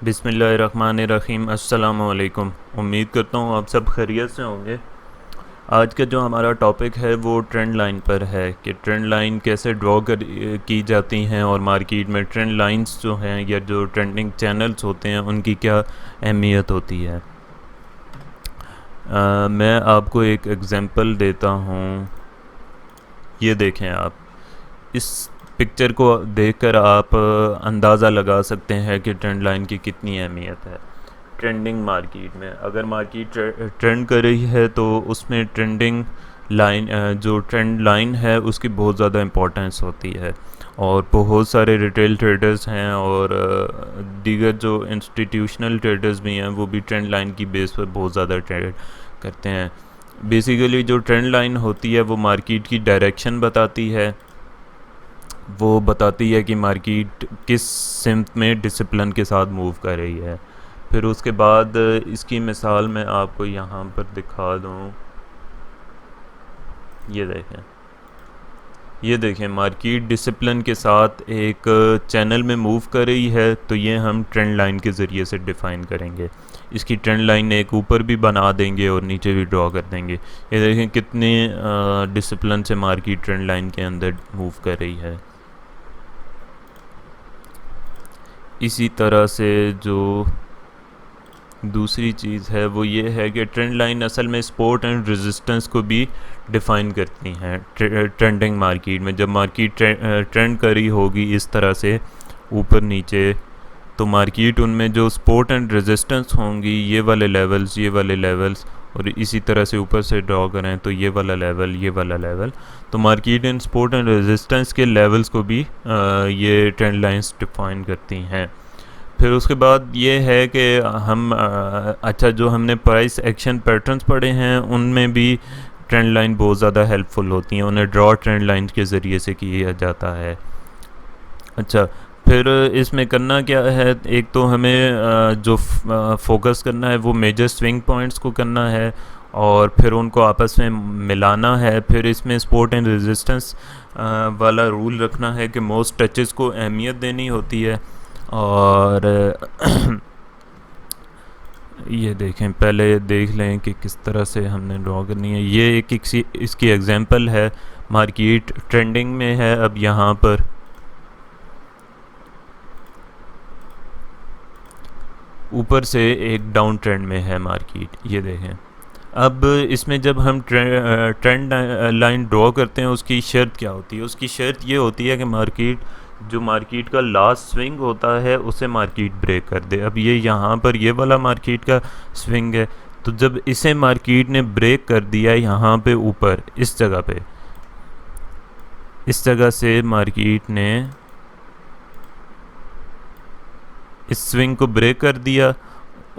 बिस्मिल्लाहिर्रहमानिर्रहीम। अस्सलामु अलैकुम। उम्मीद करता हूँ आप सब खैरियत से होंगे। आज का जो हमारा टॉपिक है वो ट्रेंड लाइन पर है कि ट्रेंड लाइन कैसे ड्रॉ की जाती हैं और मार्केट में ट्रेंड लाइंस जो हैं या जो ट्रेंडिंग चैनल्स होते हैं उनकी क्या अहमियत होती है। मैं आपको एक एग्ज़ाम्पल देता हूँ। ये देखें आप, इस पिक्चर को देखकर आप अंदाज़ा लगा सकते हैं कि ट्रेंड लाइन की कितनी अहमियत है ट्रेंडिंग मार्केट में। अगर मार्केट ट्रेंड कर रही है तो उसमें ट्रेंडिंग लाइन जो ट्रेंड लाइन है उसकी बहुत ज़्यादा इम्पोर्टेंस होती है। और बहुत सारे रिटेल ट्रेडर्स हैं और दीगर जो इंस्टीट्यूशनल ट्रेडर्स भी हैं वो भी ट्रेंड लाइन की बेस पर बहुत ज़्यादा ट्रेड करते हैं। बेसिकली जो ट्रेंड लाइन होती है वो मार्केट की डायरेक्शन बताती है, वो बताती है कि मार्केट किस सिमत में डिसिप्लिन के साथ मूव कर रही है। फिर उसके बाद इसकी मिसाल मैं आपको यहाँ पर दिखा दूँ। ये देखें मार्केट डिसिप्लिन के साथ एक चैनल में मूव कर रही है, तो ये हम ट्रेंड लाइन के ज़रिए से डिफ़ाइन करेंगे। इसकी ट्रेंड लाइन एक ऊपर भी बना देंगे और नीचे भी ड्रॉ कर देंगे। ये देखें कितने डिसिप्लिन से मार्केट ट्रेंड लाइन के अंदर मूव कर रही है। इसी तरह से जो दूसरी चीज़ है वो ये है कि ट्रेंड लाइन असल में सपोर्ट एंड रेजिस्टेंस को भी डिफ़ाइन करती हैं। ट्रेंडिंग मार्केट में जब मार्केट ट्रेंड करी होगी इस तरह से ऊपर नीचे, तो मार्केट उनमें जो सपोर्ट एंड रेजिस्टेंस होंगी ये वाले लेवल्स और इसी तरह से ऊपर से ड्रॉ करें तो ये वाला लेवल, तो market in support and resistance के लेवल्स को भी ये ट्रेंड लाइंस डिफ़ाइन करती हैं। फिर उसके बाद ये है कि हम अच्छा जो हमने प्राइस एक्शन पैटर्न्स पढ़े हैं उनमें भी ट्रेंड लाइन बहुत ज़्यादा हेल्पफुल होती हैं, उन्हें ड्रॉ ट्रेंड लाइन के ज़रिए से किया जाता है। अच्छा, फिर इसमें करना क्या है, एक तो हमें जो फोकस करना है वो मेजर स्विंग पॉइंट्स को करना है और फिर उनको आपस में मिलाना है। फिर इसमें सपोर्ट एंड रेजिस्टेंस वाला रूल रखना है कि मोस्ट टचेस को अहमियत देनी होती है। और ये देखें, पहले देख लें कि किस तरह से हमने ड्रॉ करनी है। ये एक इसकी एग्जांपल है। मार्केट ट्रेंडिंग में है अब यहाँ पर, ऊपर से एक डाउन ट्रेंड में है मार्केट। ये देखें, अब इसमें जब हम ट्रेंड लाइन ड्रॉ करते हैं उसकी शर्त क्या होती है? उसकी शर्त ये होती है कि मार्केट का लास्ट स्विंग होता है उसे मार्केट ब्रेक कर दे। अब ये यहाँ पर ये वाला मार्केट का स्विंग है, तो जब इसे मार्केट ने ब्रेक कर दिया यहाँ पे ऊपर इस जगह से मार्केट ने इस स्विंग को ब्रेक कर दिया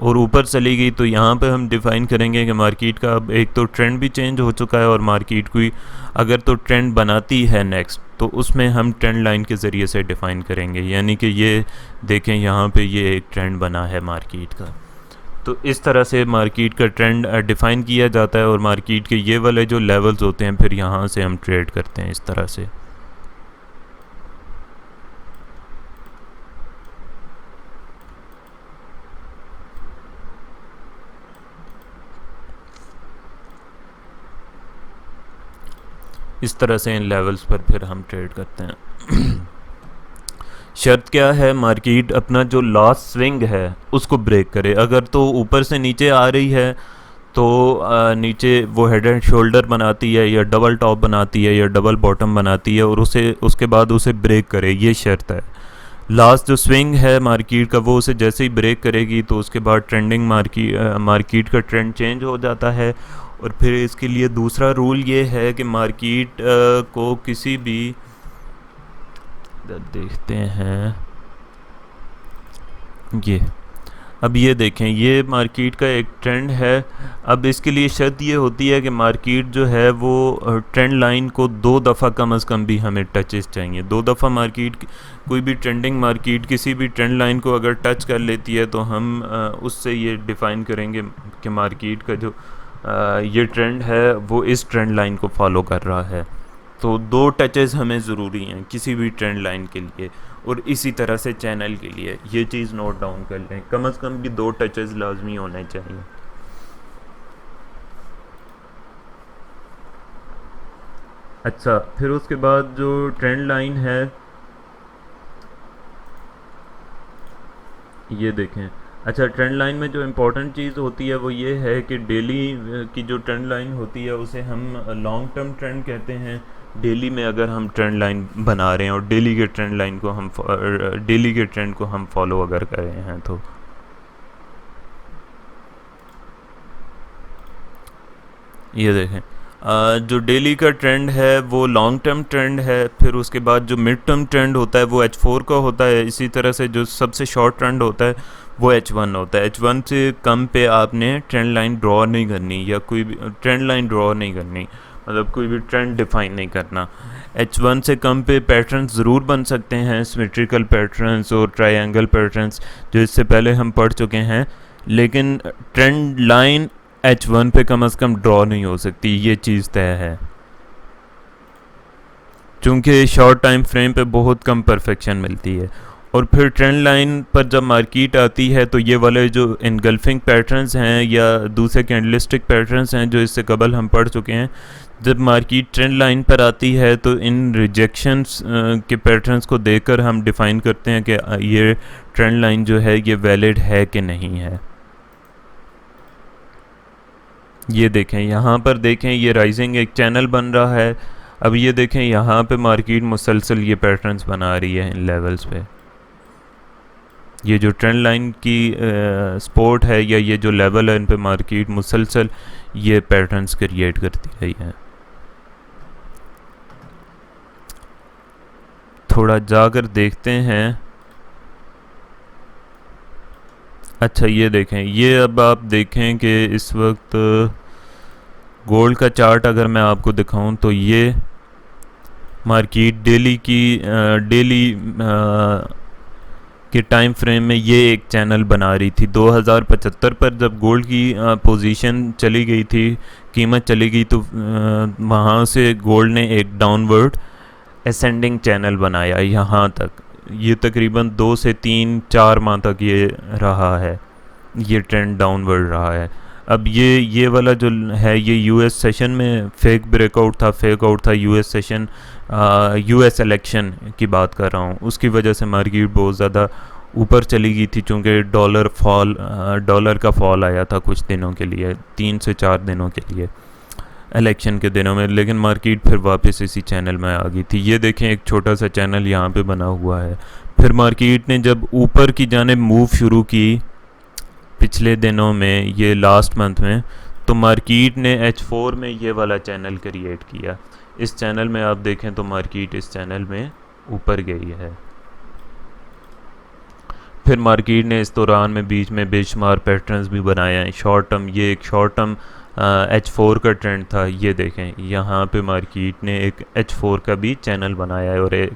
और ऊपर चली गई, तो यहाँ पे हम डिफ़ाइन करेंगे कि मार्केट का अब एक तो ट्रेंड भी चेंज हो चुका है और मार्केट कोई अगर तो ट्रेंड बनाती है नेक्स्ट तो उसमें हम ट्रेंड लाइन के ज़रिए से डिफ़ाइन करेंगे। यानी कि ये देखें यहाँ पे ये एक ट्रेंड बना है मार्केट का, तो इस तरह से मार्केट का ट्रेंड डिफ़ाइन किया जाता है और मार्केट के ये वाले जो लेवल्स होते हैं फिर यहाँ से हम ट्रेड करते हैं इस तरह से। इस तरह से इन लेवल्स पर फिर हम ट्रेड करते हैं। शर्त क्या है, मार्केट अपना जो लास्ट स्विंग है उसको ब्रेक करे। अगर तो ऊपर से नीचे आ रही है तो नीचे वो हेड एंड शोल्डर बनाती है या डबल टॉप बनाती है या डबल बॉटम बनाती है और उसके बाद उसे ब्रेक करे, ये शर्त है। लास्ट जो स्विंग है मार्केट का वो उसे जैसे ही ब्रेक करेगी तो उसके बाद ट्रेंडिंग मार्केट का ट्रेंड चेंज हो जाता है। और फिर इसके लिए दूसरा रूल ये है कि मार्केट को किसी भी देखते हैं अब ये देखें ये मार्केट का एक ट्रेंड है। अब इसके लिए शर्त ये होती है कि मार्केट जो है वो ट्रेंड लाइन को 2 दफ़ा कम अज़ कम भी हमें टचेस चाहिए। 2 दफ़ा मार्केट कोई भी ट्रेंडिंग मार्केट किसी भी ट्रेंड लाइन को अगर टच कर लेती है तो हम उससे ये डिफ़ाइन करेंगे कि मार्केट का जो ये ट्रेंड है वो इस ट्रेंड लाइन को फॉलो कर रहा है। तो 2 टचेस हमें ज़रूरी हैं किसी भी ट्रेंड लाइन के लिए। और इसी तरह से चैनल के लिए ये चीज़ नोट डाउन कर लें, कम से कम भी 2 टचेस लाजमी होने चाहिए। अच्छा, फिर उसके बाद जो ट्रेंड लाइन है ये देखें। अच्छा, ट्रेंड लाइन में जो इम्पोर्टेंट चीज़ होती है वो ये है कि डेली की जो ट्रेंड लाइन होती है उसे हम लॉन्ग टर्म ट्रेंड कहते हैं। डेली में अगर हम ट्रेंड लाइन बना रहे हैं और डेली के ट्रेंड लाइन को हम डेली के ट्रेंड को हम फॉलो अगर कर रहे हैं तो ये देखें। जो डेली का ट्रेंड है वो लॉन्ग टर्म ट्रेंड है, फिर उसके बाद जो मिड टर्म ट्रेंड होता है वो H4 का होता है। इसी तरह से जो सबसे शॉर्ट ट्रेंड होता है वो H1 होता है। H1 से कम पे आपने ट्रेंड लाइन ड्रॉ नहीं करनी, या कोई भी ट्रेंड लाइन ड्रॉ नहीं करनी, मतलब कोई भी ट्रेंड डिफाइन नहीं करना। H1 से कम पे पैटर्न्स ज़रूर बन सकते हैं, सिमेट्रिकल पैटर्न्स और ट्रायंगल पैटर्न्स जो इससे पहले हम पढ़ चुके हैं, लेकिन ट्रेंड लाइन H1 पे कम से कम ड्रॉ नहीं हो सकती, ये चीज़ तय है। चूँकि शॉर्ट टाइम फ्रेम पे बहुत कम परफेक्शन मिलती है। और फिर ट्रेंड लाइन पर जब मार्केट आती है तो ये वाले जो इनगल्फिंग पैटर्न्स हैं या दूसरे कैंडलिस्टिक पैटर्न्स हैं जो इससे कबल हम पढ़ चुके हैं, जब मार्केट ट्रेंड लाइन पर आती है तो इन रिजेक्शंस के पैटर्न्स को देखकर हम डिफ़ाइन करते हैं कि ये ट्रेंड लाइन जो है ये वैलिड है कि नहीं है। ये देखें, यहाँ पर देखें ये राइजिंग एक चैनल बन रहा है। अब ये देखें यहाँ पे मार्केट मुसलसल ये पैटर्न्स बना रही है इन लेवल्स पे। ये जो ट्रेंड लाइन की सपोर्ट है या ये जो लेवल है इन पे मार्केट मुसलसल ये पैटर्न्स क्रिएट करती रही है। थोड़ा जाकर देखते हैं। अच्छा, ये देखें, ये अब आप देखें कि इस वक्त गोल्ड का चार्ट अगर मैं आपको दिखाऊं तो ये मार्केट डेली की डेली के टाइम फ्रेम में ये एक चैनल बना रही थी 2075 पर। जब गोल्ड की पोजीशन चली गई थी, कीमत चली गई, तो वहाँ से गोल्ड ने एक डाउनवर्ड असेंडिंग चैनल बनाया यहाँ तक। ये तकरीबन 2 से 3-4 माह तक ये रहा है, ये ट्रेंड डाउनवर्ड रहा है। अब ये वाला जो है ये यूएस सेशन में फेक ब्रेकआउट था, फेक आउट था यूएस सेशन, यूएस इलेक्शन की बात कर रहा हूँ। उसकी वजह से मार्केट बहुत ज़्यादा ऊपर चली गई थी, चूँकि डॉलर का फॉल आया था कुछ दिनों के लिए, 3 से 4 दिनों के लिए इलेक्शन के दिनों में, लेकिन मार्केट फिर वापस इसी चैनल में आ गई थी। ये देखें एक छोटा सा चैनल यहाँ पे बना हुआ है। फिर मार्केट ने जब ऊपर की जानिब मूव शुरू की पिछले दिनों में, ये लास्ट मंथ में, तो मार्केट ने H4 में ये वाला चैनल क्रिएट किया। इस चैनल में आप देखें तो मार्केट इस चैनल में ऊपर गई है। फिर मार्केट ने इस दौरान में बीच में बेशुमार पैटर्न्स भी बनाए हैं शॉर्ट टर्म। ये एक शॉर्ट टर्म H4 का ट्रेंड था। ये देखें यहाँ पे मार्केट ने एक H4 का भी चैनल बनाया है और एक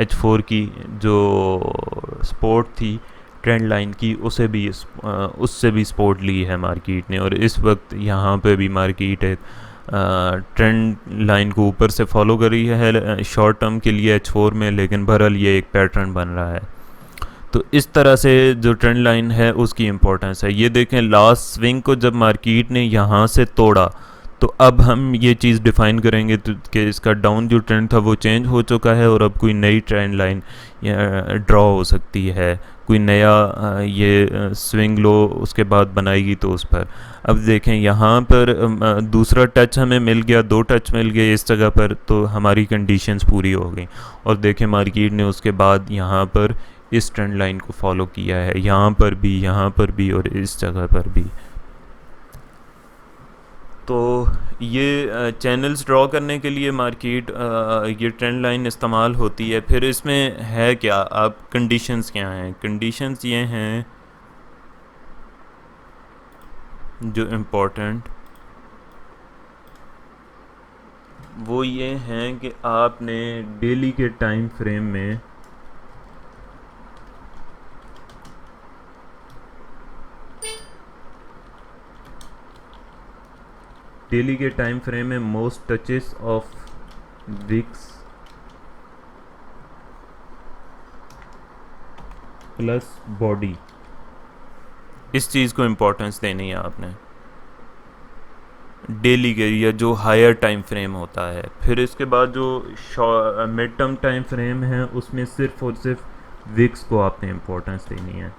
H4 की जो सपोर्ट थी ट्रेंड लाइन की उससे भी सपोर्ट ली है मार्केट ने। और इस वक्त यहाँ पे भी मार्केट एक ट्रेंड लाइन को ऊपर से फॉलो कर रही है शॉर्ट टर्म के लिए H4 में, लेकिन बहरहाल ये एक पैटर्न बन रहा है। तो इस तरह से जो ट्रेंड लाइन है उसकी इम्पोर्टेंस है। ये देखें लास्ट स्विंग को जब मार्केट ने यहाँ से तोड़ा तो अब हम ये चीज़ डिफ़ाइन करेंगे कि इसका डाउन जो ट्रेंड था वो चेंज हो चुका है और अब कोई नई ट्रेंड लाइन ड्रॉ हो सकती है, कोई नया ये स्विंग लो उसके बाद बनाएगी तो उस पर। अब देखें यहाँ पर दूसरा टच हमें मिल गया, 2 टच मिल गए इस जगह पर, तो हमारी कंडीशंस पूरी हो गई। और देखें मार्केट ने उसके बाद यहाँ पर इस ट्रेंड लाइन को फॉलो किया है, यहाँ पर भी और इस जगह पर भी। तो ये चैनल्स ड्रॉ करने के लिए मार्केट ये ट्रेंड लाइन इस्तेमाल होती है। फिर इसमें है क्या, अब कंडीशंस क्या हैं? कंडीशंस ये हैं जो इम्पोर्टेंट, वो ये हैं कि आपने डेली के टाइम फ्रेम में most touches of weeks plus body, इस चीज़ को इम्पोर्टेंस देनी है आपने डेली के, या जो हायर टाइम फ्रेम होता है। फिर इसके बाद जो मिड टर्म टाइम फ्रेम है उसमें सिर्फ और सिर्फ विक्स को आपने इम्पोर्टेंस देनी है।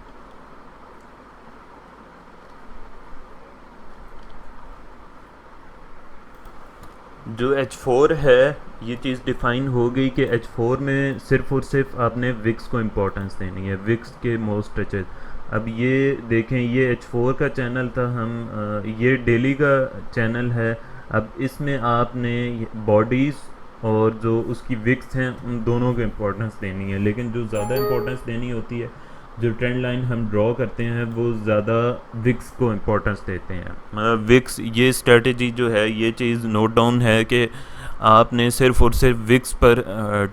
जो H4 है ये चीज़ डिफ़ाइन हो गई कि H4 में सिर्फ और सिर्फ आपने विक्स को इम्पोर्टेंस देनी है, विक्स के मोस्ट टचेज। अब ये देखें, ये H4 का चैनल था, ये डेली का चैनल है। अब इसमें आपने बॉडीज़ और जो उसकी विक्स हैं उन दोनों को इम्पोर्टेंस देनी है, लेकिन जो ज़्यादा इम्पोर्टेंस देनी होती है, जो ट्रेंड लाइन हम ड्रॉ करते हैं वो ज़्यादा विक्स को इम्पोर्टेंस देते हैं। मतलब विक्स, ये स्ट्रेटजी जो है, ये चीज़ नोट डाउन है कि आपने सिर्फ और सिर्फ विक्स पर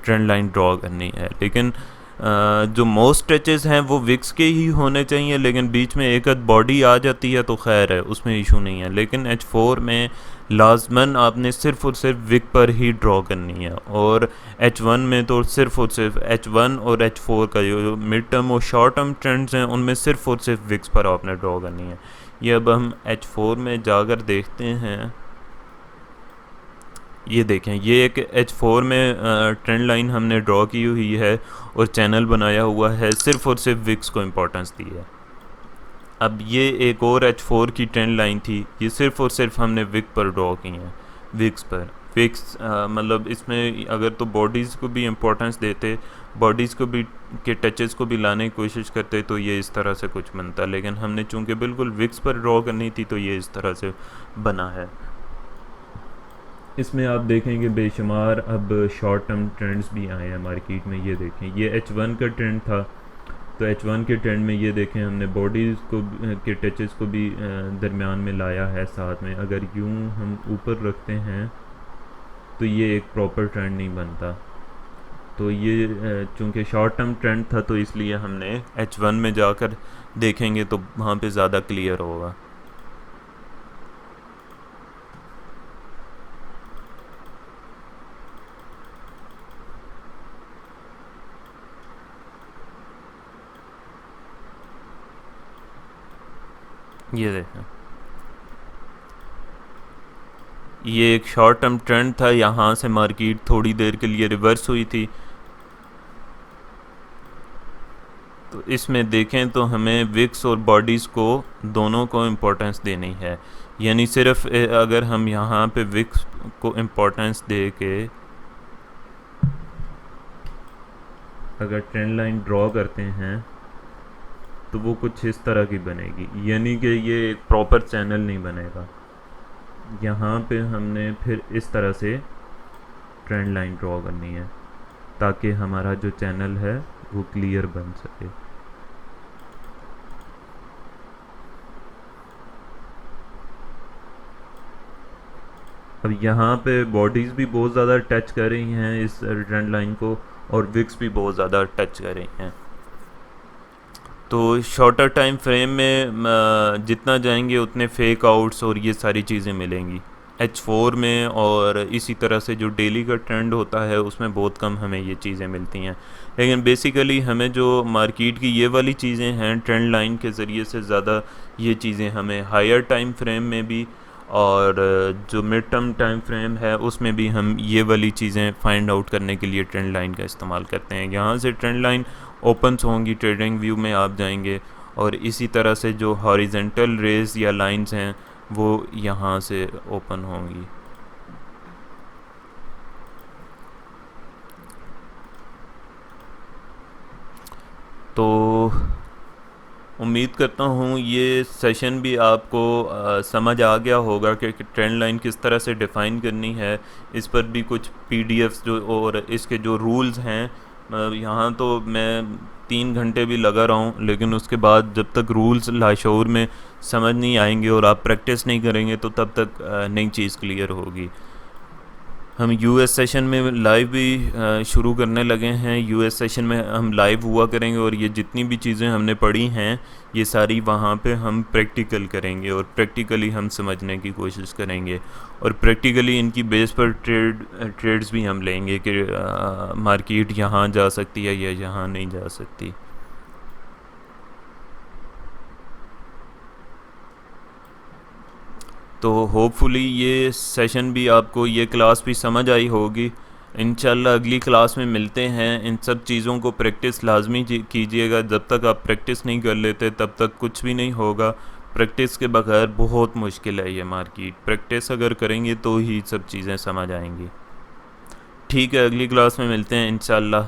ट्रेंड लाइन ड्रॉ करनी है। लेकिन जो मोस्ट टचेस हैं वो विक्स के ही होने चाहिए, लेकिन बीच में एक आध बॉडी आ जाती है तो खैर है, उसमें इशू नहीं है। लेकिन H4 में लाजमन आपने सिर्फ और सिर्फ विक पर ही ड्रॉ करनी है, और H1 में तो सिर्फ और सिर्फ H1 और H4 का जो मिड टर्म और शॉर्ट टर्म ट्रेंड्स हैं उनमें सिर्फ और सिर्फ विक्स पर आपने ड्रॉ करनी है। ये अब हम H4 में जाकर देखते हैं। ये देखें, ये एक H4 में ट्रेंड लाइन हमने ड्रॉ की हुई है और चैनल बनाया हुआ है, सिर्फ और सिर्फ विक्स को इम्पोर्टेंस दी है। अब ये एक और H4 की ट्रेंड लाइन थी, ये सिर्फ और सिर्फ हमने विक पर ड्रॉ की है, विक्स पर। विक्स मतलब इसमें अगर तो बॉडीज़ को भी इम्पोर्टेंस देते, बॉडीज़ को भी के टचेस को भी लाने की कोशिश करते तो ये इस तरह से कुछ बनता, लेकिन हमने चूँकि बिल्कुल विक्स पर ड्रॉ करनी थी तो ये इस तरह से बना है। इसमें आप देखेंगे बेशुमार अब शॉर्ट टर्म ट्रेंड्स भी आए हैं मार्केट में। ये देखें, ये H1 का ट्रेंड था, तो H1 के ट्रेंड में ये देखें हमने बॉडीज़ को के टचेस को भी दरमियान में लाया है साथ में। अगर यूँ हम ऊपर रखते हैं तो ये एक प्रॉपर ट्रेंड नहीं बनता। तो ये चूँकि शॉर्ट टर्म ट्रेंड था तो इसलिए हमने H1 में जाकर देखेंगे तो वहाँ पे ज़्यादा क्लियर होगा। ये देखें, ये एक शॉर्ट टर्म ट्रेंड था, यहाँ से मार्केट थोड़ी देर के लिए रिवर्स हुई थी। तो इसमें देखें तो हमें विक्स और बॉडीज़ को दोनों को इम्पोर्टेंस देनी है, यानी सिर्फ अगर हम यहाँ पे विक्स को इम्पोर्टेंस दे के अगर ट्रेंड लाइन ड्रॉ करते हैं तो वो कुछ इस तरह की बनेगी, यानी कि ये एक प्रॉपर चैनल नहीं बनेगा। यहाँ पे हमने फिर इस तरह से ट्रेंड लाइन ड्रॉ करनी है ताकि हमारा जो चैनल है वो क्लियर बन सके। अब यहाँ पे बॉडीज़ भी बहुत ज़्यादा टच कर रही हैं इस ट्रेंड लाइन को, और विक्स भी बहुत ज़्यादा टच कर रही हैं। तो शॉर्टर टाइम फ्रेम में जितना जाएंगे उतने फेक आउट्स और ये सारी चीज़ें मिलेंगी H4 में, और इसी तरह से जो डेली का ट्रेंड होता है उसमें बहुत कम हमें ये चीज़ें मिलती हैं। लेकिन बेसिकली हमें जो मार्केट की ये वाली चीज़ें हैं ट्रेंड लाइन के ज़रिए से ज़्यादा ये चीज़ें हमें हायर टाइम फ्रेम में भी, और जो मिड टर्म टाइम फ्रेम है उसमें भी हम ये वाली चीज़ें फाइंड आउट करने के लिए ट्रेंड लाइन का इस्तेमाल करते हैं। यहाँ से ट्रेंड लाइन ओपन्स होंगी, ट्रेडिंग व्यू में आप जाएंगे, और इसी तरह से जो हॉरिजेंटल रेज या लाइंस हैं वो यहाँ से ओपन होंगी। तो उम्मीद करता हूँ ये सेशन भी आपको समझ आ गया होगा कि ट्रेंड लाइन किस तरह से डिफ़ाइन करनी है। इस पर भी कुछ PDFs जो और इसके जो रूल्स हैं, यहाँ तो मैं 3 घंटे भी लगा रहा हूँ, लेकिन उसके बाद जब तक रूल्स लाशऊर में समझ नहीं आएंगे और आप प्रैक्टिस नहीं करेंगे तो तब तक नई चीज़ क्लियर होगी। हम US सेशन में लाइव भी शुरू करने लगे हैं। US सेशन में हम लाइव हुआ करेंगे और ये जितनी भी चीज़ें हमने पढ़ी हैं ये सारी वहाँ पे हम प्रैक्टिकल करेंगे और प्रैक्टिकली हम समझने की कोशिश करेंगे, और प्रैक्टिकली इनकी बेस पर ट्रेड्स भी हम लेंगे कि मार्केट यहाँ जा सकती है या यहाँ नहीं जा सकती। तो होपफुली ये सेशन भी आपको, ये क्लास भी समझ आई होगी। इंशाल्लाह अगली क्लास में मिलते हैं। इन सब चीज़ों को प्रैक्टिस लाजमी कीजिएगा। जब तक आप प्रैक्टिस नहीं कर लेते तब तक कुछ भी नहीं होगा। प्रैक्टिस के बगैर बहुत मुश्किल है ये मार्केट। प्रैक्टिस अगर करेंगे तो ही सब चीज़ें समझ आएंगी। ठीक है, अगली क्लास में मिलते हैं इंशाल्लाह।